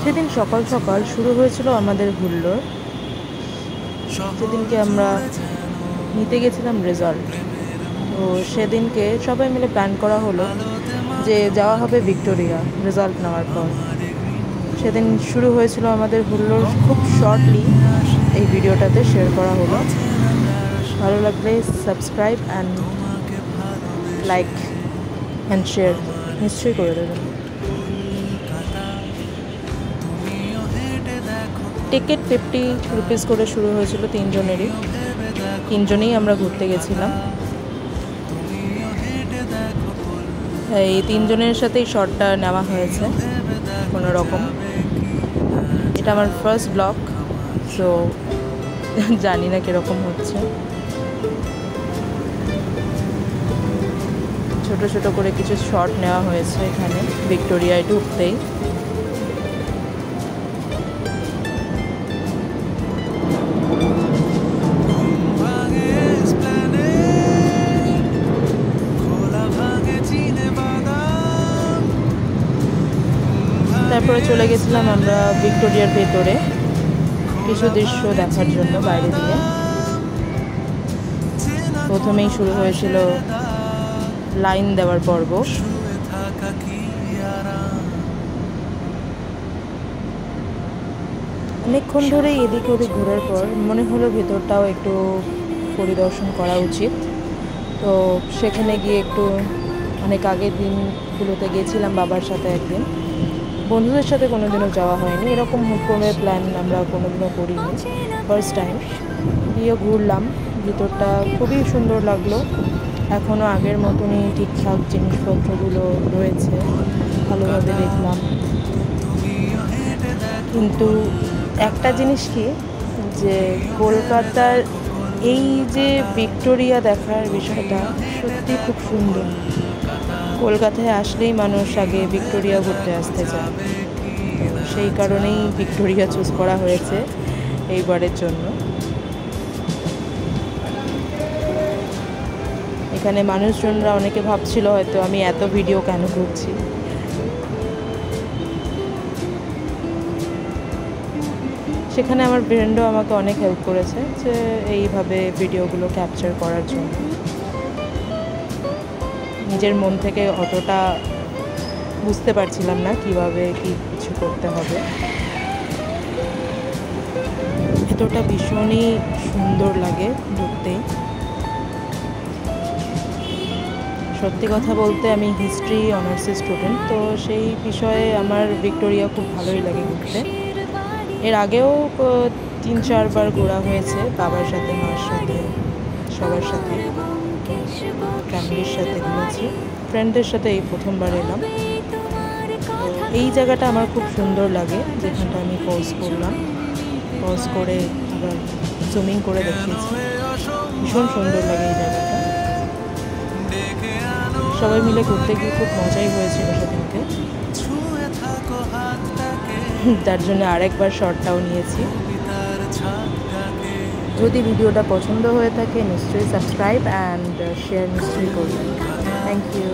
সেদিন সকাল সকাল শুরু হয়েছিল আমাদের হুল্লোড়। সেদিনকে আমরা নিতে গেছিলাম রেজাল্ট। তো সেদিনকে সবাই মিলে প্ল্যান করা হলো যে যাওয়া হবে ভিক্টোরিয়া রেজাল্ট নেওয়ার পর। সেদিন শুরু হয়েছিল আমাদের হুল্লোড়, খুব শর্টলি এই ভিডিওটাতে শেয়ার করা হলো। ভালো লাগলে subscribe and like and share নিশ্চয়ই করে দেবেন। টিকিট 50 রুপিস করে শুরু হয়েছিল তিনজনেই আমরা ঘুরতে গেছিলাম। এই তিনজনের সাথেই শটটা নেওয়া হয়েছে কোনো রকম। এটা আমার ফার্স্ট ব্লগ, সো জানি না কীরকম হচ্ছে। ছোট ছোট করে কিছু শট নেওয়া হয়েছে এখানে ভিক্টোরিয়ায় ঢুকতেই। তারপরে চলে গেছিলাম আমরা ভিক্টোরিয়ার ভেতরে কিছু দৃশ্য দেখার জন্য বাইরে দিয়ে। প্রথমেই শুরু হয়েছিল লাইন দেওয়ার পর্ব। অনেকক্ষণ ধরে এদিক ওদিক ঘোরার পর মনে হলো ভেতরটাও একটু পরিদর্শন করা উচিত। তো সেখানে গিয়ে একটু অনেক আগের দিনগুলোতে গেছিলাম বাবার সাথে একদিন, বন্ধুদের সাথে কোনোদিনও যাওয়া হয়নি। এরকম হুট করে প্ল্যান আমরা কোনোদিনও করিনি, ফার্স্ট টাইম গিয়ে ঘুরলাম। ভিতরটা খুবই সুন্দর লাগলো, এখনও আগের মতনই ঠিকঠাক জিনিসপত্রগুলো রয়েছে, ভালোভাবে দেখলাম। কিন্তু একটা জিনিস কি, যে কলকাতার এই যে ভিক্টোরিয়া দেখার বিষয়টা সত্যি খুব সুন্দর। কলকাতায় আসলেই মানুষ আগে ভিক্টোরিয়া ঘুরতে আসতে চায়, তো সেই কারণেই ভিক্টোরিয়া চুজ করা হয়েছে এইবারের জন্য। এখানে মানুষজনরা অনেকে ভাবছিল হয়তো আমি এত ভিডিও কেন করছি। সেখানে আমার ফ্রেন্ডও আমাকে অনেক হেল্প করেছে যে এইভাবে ভিডিওগুলো ক্যাপচার করার জন্য। নিজের মন থেকে অতটা বুঝতে পারছিলাম না কিভাবে কি কিছু করতে হবে। ভেতরটা ভীষণই সুন্দর লাগে ঢুকতে। সত্যি কথা বলতে আমি হিস্ট্রি অনার্সের স্টুডেন্ট, তো সেই বিষয়ে আমার ভিক্টোরিয়া খুব ভালোই লাগে ঘুরতে। এর আগেও 3-4 বার ঘোরা হয়েছে বাবার সাথে, মার সাথে, সবার সাথে, ফ্যামিলির সাথে ঘুরেছি। ফ্রেন্ডদের সাথে এই প্রথমবার এলাম। তো এই জায়গাটা আমার খুব সুন্দর লাগে, যেখানটা আমি পজ করলাম, পজ করে আবার জুমিং করে দেখিয়েছি। ভীষণ সুন্দর লাগে এই জায়গাটা। সবাই মিলে ঘুরতে গিয়ে খুব মজাই হয়েছিল সেদিনকে, তার জন্য আরেকবার শর্টটাও নিয়েছি। যদি ভিডিওটা পছন্দ হয়ে থাকে নিশ্চয়ই সাবস্ক্রাইব অ্যান্ড শেয়ার নিশ্চয়ই করবেন। Thank you.